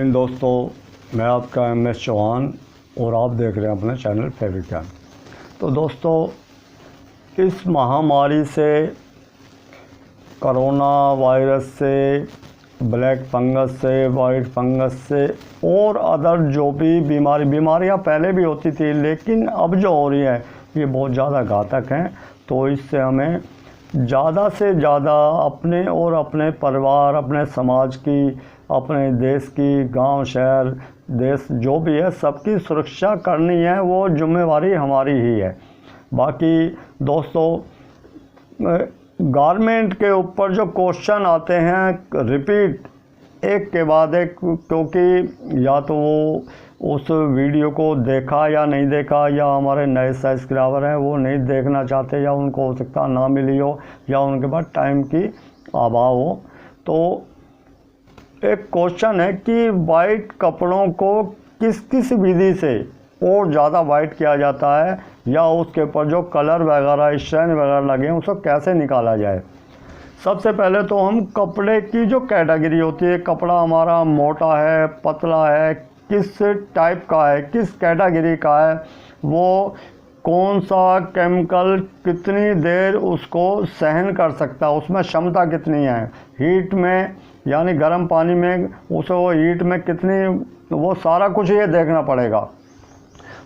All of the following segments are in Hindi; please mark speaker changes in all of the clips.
Speaker 1: दिन दोस्तों, मैं आपका MS चौहान और आप देख रहे हैं अपने चैनल फैब्रिक। तो दोस्तों, इस महामारी से, कोरोना वायरस से, ब्लैक फंगस से, वाइट फंगस से और अदर जो भी बीमारियां पहले भी होती थी, लेकिन अब जो हो रही है ये बहुत ज़्यादा घातक हैं। तो इससे हमें ज़्यादा से ज़्यादा अपने और अपने परिवार, अपने समाज की, अपने देश की, गांव, शहर, देश जो भी है, सबकी सुरक्षा करनी है। वो जिम्मेवारी हमारी ही है। बाकी दोस्तों, गवर्नमेंट के ऊपर जो क्वेश्चन आते हैं रिपीट एक के बाद एक, क्योंकि या तो वो उस वीडियो को देखा या नहीं देखा, या हमारे नए सब्सक्राइबर हैं वो नहीं देखना चाहते, या उनको हो सकता ना मिली हो, या उनके पास टाइम की अभाव हो। तो एक क्वेश्चन है कि वाइट कपड़ों को किस किस विधि से और ज़्यादा वाइट किया जाता है, या उसके ऊपर जो कलर वगैरह, स्ट्रेन वगैरह लगे हैं उसको कैसे निकाला जाए। सबसे पहले तो हम कपड़े की जो कैटेगरी होती है, कपड़ा हमारा मोटा है, पतला है, किस टाइप का है, किस कैटेगरी का है, वो कौन सा केमिकल कितनी देर उसको सहन कर सकता है, उसमें क्षमता कितनी है, हीट में यानी गर्म पानी में उसे वो हीट में कितनी, वो सारा कुछ ये देखना पड़ेगा।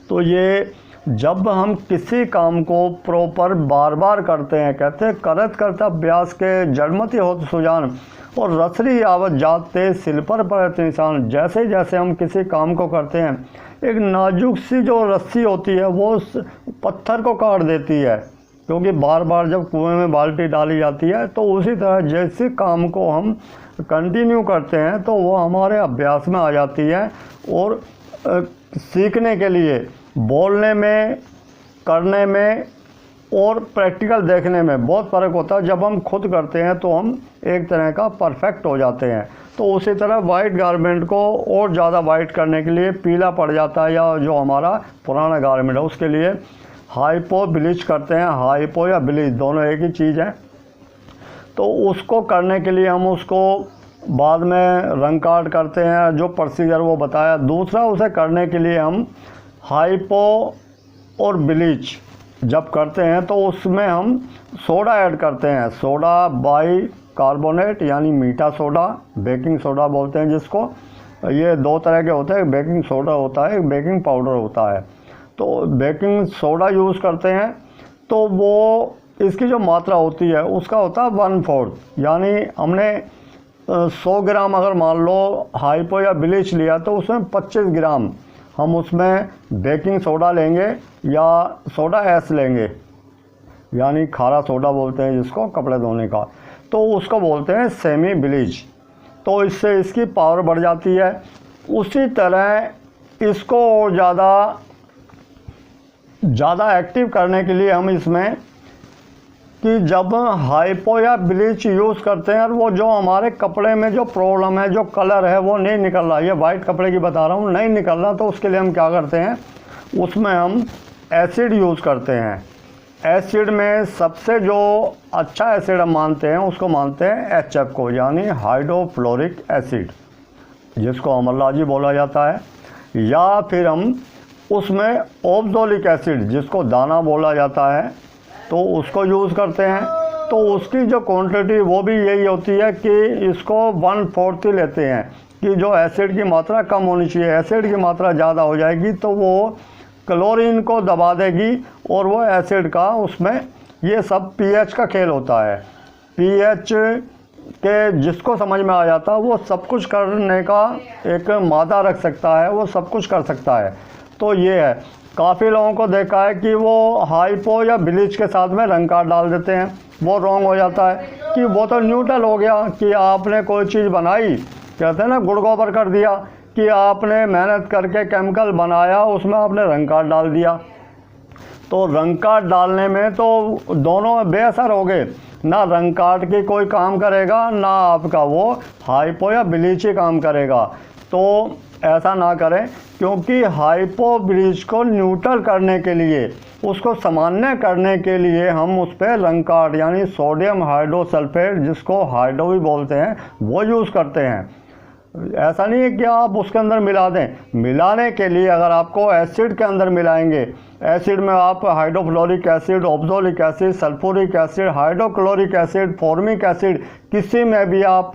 Speaker 1: तो ये जब हम किसी काम को प्रॉपर बार बार करते हैं, कहते हैं करत करता अभ्यास के जड़मति होत सुजान, और रसरी आवत जाते सिल पर पड़ते निशान। जैसे जैसे हम किसी काम को करते हैं, एक नाजुक सी जो रस्सी होती है वो पत्थर को काट देती है, क्योंकि बार बार जब कुएं में बाल्टी डाली जाती है, तो उसी तरह जैसे काम को हम कंटिन्यू करते हैं तो वो हमारे अभ्यास में आ जाती है। और सीखने के लिए, बोलने में, करने में और प्रैक्टिकल देखने में बहुत फ़र्क होता है। जब हम खुद करते हैं तो हम एक तरह का परफेक्ट हो जाते हैं। तो उसी तरह वाइट गारमेंट को और ज़्यादा वाइट करने के लिए पीला पड़ जाता है, या जो हमारा पुराना गारमेंट है उसके लिए हाइपो ब्लीच करते हैं। हाइपो या ब्लीच दोनों एक ही चीज़ है। तो उसको करने के लिए हम उसको बाद में रंग काट करते हैं, जो प्रोसीजर वो बताया। दूसरा, उसे करने के लिए हम हाइपो और ब्लीच जब करते हैं तो उसमें हम सोडा ऐड करते हैं। सोडा बाई कार्बोनेट यानी मीठा सोडा, बेकिंग सोडा बोलते हैं जिसको। ये दो तरह के होते हैं, बेकिंग सोडा होता है, एक बेकिंग पाउडर होता है। तो बेकिंग सोडा यूज़ करते हैं तो वो इसकी जो मात्रा होती है उसका होता है 1/4, यानी हमने 100 ग्राम अगर मान लो हाइपो या ब्लीच लिया तो उसमें 25 ग्राम हम उसमें बेकिंग सोडा लेंगे, या सोडा ऐश लेंगे, यानी खारा सोडा बोलते हैं जिसको, कपड़े धोने का। तो उसको बोलते हैं सेमी ब्लीच। तो इससे इसकी पावर बढ़ जाती है। उसी तरह इसको और ज़्यादा एक्टिव करने के लिए हम इसमें कि जब हाइपो या ब्लीच यूज़ करते हैं और वो जो हमारे कपड़े में जो प्रॉब्लम है, जो कलर है वो नहीं निकल रहा, ये वाइट कपड़े की बता रहा हूँ, नहीं निकल रहा, तो उसके लिए हम क्या करते हैं, उसमें हम एसिड यूज़ करते हैं। एसिड में सबसे जो अच्छा एसिड हम मानते हैं उसको मानते हैं HF को, यानी हाइड्रोफ्लोरिक एसिड, जिसको अमरलाजी बोला जाता है। या फिर हम उसमें ऑक्सैलिक एसिड, जिसको दाना बोला जाता है, तो उसको यूज़ करते हैं। तो उसकी जो क्वांटिटी वो भी यही होती है कि इसको 1/4 ही लेते हैं, कि जो एसिड की मात्रा कम होनी चाहिए। एसिड की मात्रा ज़्यादा हो जाएगी तो वो क्लोरीन को दबा देगी, और वो एसिड का उसमें ये सब pH का खेल होता है। pH के जिसको समझ में आ जाता है वो सब कुछ करने का एक मादा रख सकता है, वो सब कुछ कर सकता है। तो ये है, काफ़ी लोगों को देखा है कि वो हाइपो या ब्लीच के साथ में रंग काट डाल देते हैं। वो रॉन्ग हो जाता है कि वो तो न्यूट्रल हो गया, कि आपने कोई चीज़ बनाई, कहते हैं ना गुड़ गोबर कर दिया, कि आपने मेहनत करके केमिकल बनाया, उसमें आपने रंग काट डाल दिया। तो रंग काट डालने में तो दोनों बेअसर हो गए, ना रंग काट के कोई काम करेगा, ना आपका वो हाइपो या ब्लीच ही काम करेगा। तो ऐसा ना करें, क्योंकि हाइपो ब्लीच को न्यूट्रल करने के लिए, उसको सामान्य करने के लिए हम उस पर रंग काट यानी सोडियम हाइड्रोसल्फेट, जिसको हाइड्रो भी बोलते हैं, वो यूज़ करते हैं। ऐसा नहीं है कि आप उसके अंदर मिला दें। मिलाने के लिए अगर आपको एसिड के अंदर मिलाएंगे, एसिड में आप hydrofluoric acid, oxalic acid, sulphuric acid, hydrochloric acid, formic acid, किसी में भी आप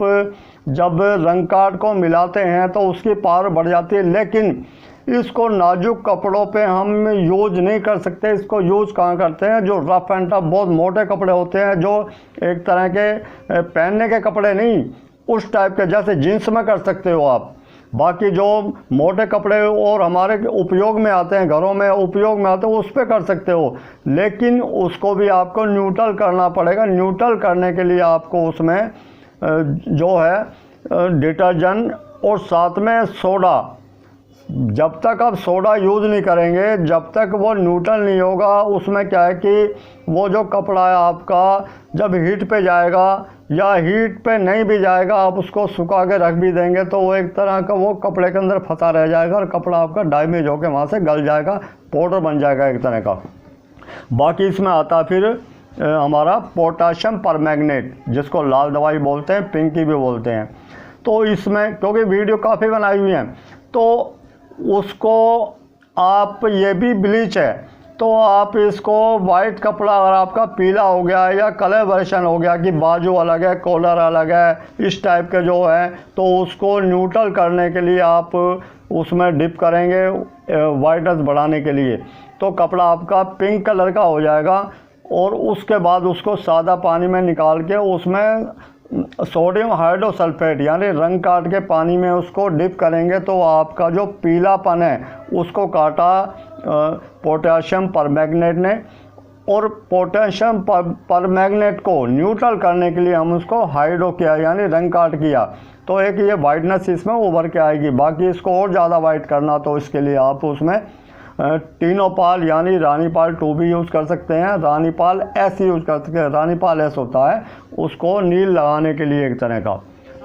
Speaker 1: जब रंग कार्ड को मिलाते हैं तो उसकी पावर बढ़ जाती है। लेकिन इसको नाजुक कपड़ों पे हम यूज नहीं कर सकते। इसको यूज कहाँ करते हैं? जो रफ एंड टफ बहुत मोटे कपड़े होते हैं, जो एक तरह के पहनने के कपड़े नहीं, उस टाइप के, जैसे जीन्स में कर सकते हो आप। बाकी जो मोटे कपड़े और हमारे उपयोग में आते हैं, घरों में उपयोग में आते हैं, उस पर कर सकते हो। लेकिन उसको भी आपको न्यूट्रल करना पड़ेगा। न्यूट्रल करने के लिए आपको उसमें जो है डिटर्जेंट और साथ में सोडा, जब तक आप सोडा यूज़ नहीं करेंगे, जब तक वो न्यूट्रल नहीं होगा, उसमें क्या है कि वो जो कपड़ा है आपका जब हीट पे जाएगा या हीट पे नहीं भी जाएगा, आप उसको सुखा के रख भी देंगे तो वो एक तरह का वो कपड़े के अंदर फंसा रह जाएगा और कपड़ा आपका डैमेज होकर वहाँ से गल जाएगा, पाउडर बन जाएगा एक तरह का। बाकी इसमें आता फिर हमारा पोटाशियम परमैंगनेट, जिसको लाल दवाई बोलते हैं, पिंकी भी बोलते हैं। तो इसमें क्योंकि वीडियो काफ़ी बनाई हुई हैं, तो उसको आप, ये भी ब्लीच है, तो आप इसको वाइट कपड़ा अगर आपका पीला हो गया या कलर वर्जन हो गया कि बाजू अलग है, कॉलर अलग है, इस टाइप के जो है, तो उसको न्यूट्रल करने के लिए आप उसमें डिप करेंगे वाइटनेस बढ़ाने के लिए, तो कपड़ा आपका पिंक कलर का हो जाएगा। और उसके बाद उसको सादा पानी में निकाल के उसमें सोडियम हाइड्रोसल्फेट यानी रंग काट के पानी में उसको डिप करेंगे, तो आपका जो पीलापन है उसको काटा पोटेशियम परमैंगनेट ने। और पोटेशियम परमैंगनेट को न्यूट्रल करने के लिए हम उसको हाइड्रो किया यानी रंग काट किया, तो एक ये वाइटनेस इसमें उभर के आएगी। बाकी इसको और ज़्यादा वाइट करना तो इसके लिए आप उसमें टीनोपाल यानी रानीपाल 2 भी यूज़ कर सकते हैं, रानीपाल एस यूज़ कर सकते हैं। रानीपाल एस होता है उसको नील लगाने के लिए एक तरह का,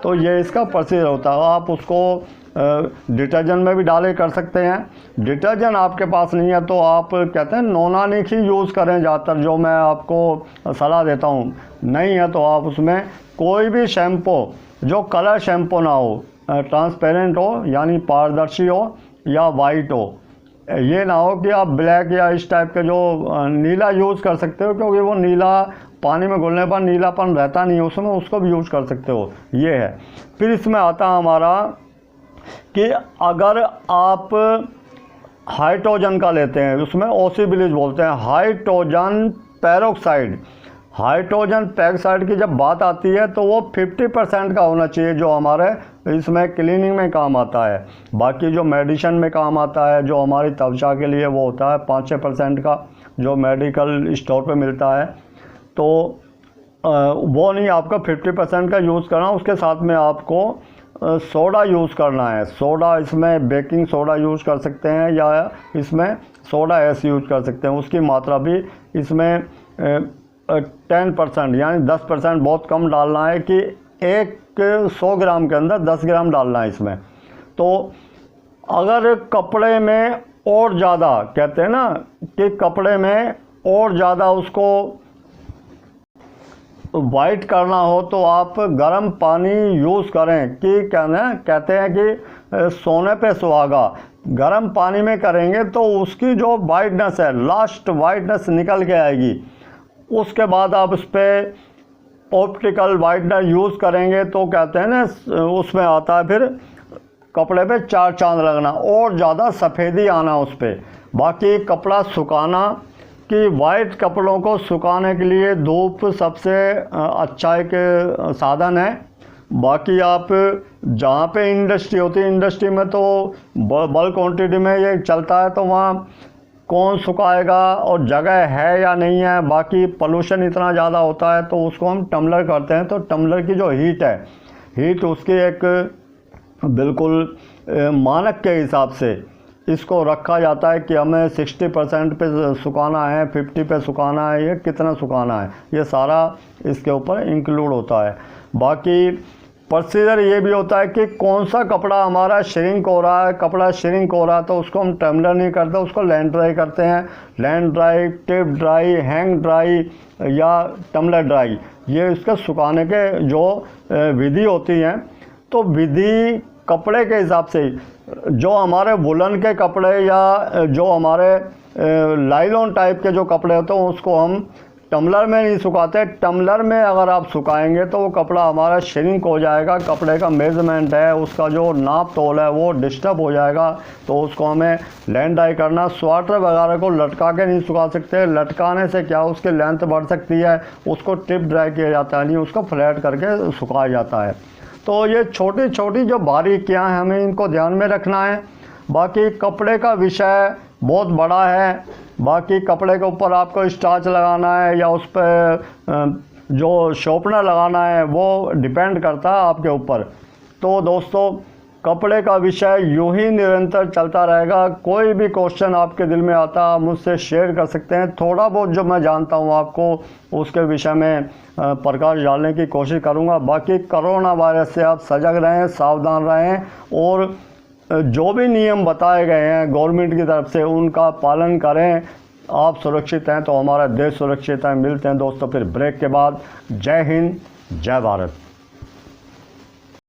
Speaker 1: तो ये इसका प्रोसीजर होता है। आप उसको डिटर्जेंट में भी डाले कर सकते हैं। डिटर्जेंट आपके पास नहीं है तो आप कहते हैं नोनानिक ही यूज़ करें ज़्यादातर, जो मैं आपको सलाह देता हूँ। नहीं है तो आप उसमें कोई भी शैम्पू जो कलर शैम्पू ना हो, ट्रांसपेरेंट हो यानी पारदर्शी हो या वाइट हो, ये ना हो कि आप ब्लैक या इस टाइप के, जो नीला यूज़ कर सकते हो, क्योंकि वो नीला पानी में घुलने पर नीलापन रहता नहीं है उसमें, उसको भी यूज़ कर सकते हो। ये है। फिर इसमें आता है हमारा कि अगर आप हाइड्रोजन का लेते हैं, उसमें ओसी ब्लीच बोलते हैं, हाइड्रोजन पेरोक्साइड। हाइड्रोजन पेरोक्साइड की जब बात आती है तो वो 50% का होना चाहिए, जो हमारे इसमें क्लीनिंग में काम आता है। बाकी जो मेडिसिन में काम आता है, जो हमारी त्वचा के लिए, वो होता है 5-6% का, जो मेडिकल स्टोर पे मिलता है। तो वो नहीं, आपका 50% का यूज़ करना। उसके साथ में आपको सोडा यूज़ करना है। सोडा, इसमें बेकिंग सोडा यूज़ कर सकते हैं या इसमें सोडा एस यूज़ कर सकते हैं। उसकी मात्रा भी इसमें 10% यानी 10% बहुत कम डालना है कि 100 ग्राम के अंदर 10 ग्राम डालना है इसमें। तो अगर कपड़े में और ज़्यादा, कहते हैं ना कि कपड़े में और ज़्यादा उसको वाइट करना हो तो आप गर्म पानी यूज़ करें। कि कहते हैं कि सोने पे सुहागा, गर्म पानी में करेंगे तो उसकी जो वाइटनेस है, लास्ट वाइटनेस निकल के आएगी। उसके बाद आप उस पर ऑप्टिकल वाइटनर यूज़ करेंगे तो कहते हैं ना, उसमें आता है फिर कपड़े पे 4 चांद लगना और ज़्यादा सफ़ेदी आना उस पर। बाकी कपड़ा सुखाना, कि वाइट कपड़ों को सुखाने के लिए धूप सबसे अच्छा एक साधन है। बाकी आप जहाँ पे इंडस्ट्री होती है, इंडस्ट्री में तो बल्क क्वांटिटी में ये चलता है, तो वहाँ कौन सुखाएगा और जगह है या नहीं है। बाकी पोल्यूशन इतना ज़्यादा होता है तो उसको हम टम्बलर करते हैं, तो टम्बलर की जो हीट है, हीट उसकी एक बिल्कुल मानक के हिसाब से इसको रखा जाता है कि हमें 60% पे सुखाना है, 50 पे सुखाना है, ये कितना सुखाना है, ये सारा इसके ऊपर इंक्लूड होता है। बाकी प्रोसीजर ये भी होता है कि कौन सा कपड़ा हमारा श्रिंक हो रहा है। कपड़ा श्रिंक हो रहा है तो उसको हम टम्बलर नहीं करते, उसको लैंड ड्राई करते हैं। Land dry, tip dry, hang dry या टम्बलर ड्राई, ये इसके सुखाने के जो विधि होती हैं। तो विधि कपड़े के हिसाब से, जो हमारे वुलन के कपड़े या जो हमारे लाइलॉन टाइप के जो कपड़े होते हैं उसको हम टम्बलर में नहीं सुखाते। टम्बलर में अगर आप सुखाएंगे तो वो कपड़ा हमारा श्रिंक हो जाएगा, कपड़े का मेज़रमेंट है, उसका जो नाप तोल है वो डिस्टर्ब हो जाएगा। तो उसको हमें लैंड ड्राई करना। स्वेटर वगैरह को लटका के नहीं सुखा सकते, लटकाने से क्या उसकी लेंथ बढ़ सकती है, उसको टिप ड्राई किया जाता है, नहीं उसको फ्लैट करके सुखाया जाता है। तो ये छोटी छोटी जो बारीकियाँ हैं हमें इनको ध्यान में रखना है। बाकी कपड़े का विषय बहुत बड़ा है। बाकी कपड़े के ऊपर आपको स्टार्च लगाना है या उस पर जो शॉर्पनर लगाना है वो डिपेंड करता है आपके ऊपर। तो दोस्तों कपड़े का विषय यूं ही निरंतर चलता रहेगा। कोई भी क्वेश्चन आपके दिल में आता है आप मुझसे शेयर कर सकते हैं। थोड़ा बहुत जो मैं जानता हूं आपको उसके विषय में प्रकाश डालने की कोशिश करूंगा। बाकी कोरोना वायरस से आप सजग रहें, सावधान रहें और जो भी नियम बताए गए हैं गवर्नमेंट की तरफ से उनका पालन करें। आप सुरक्षित हैं तो हमारा देश सुरक्षित है। मिलते हैं दोस्तों फिर ब्रेक के बाद। जय हिंद, जय भारत।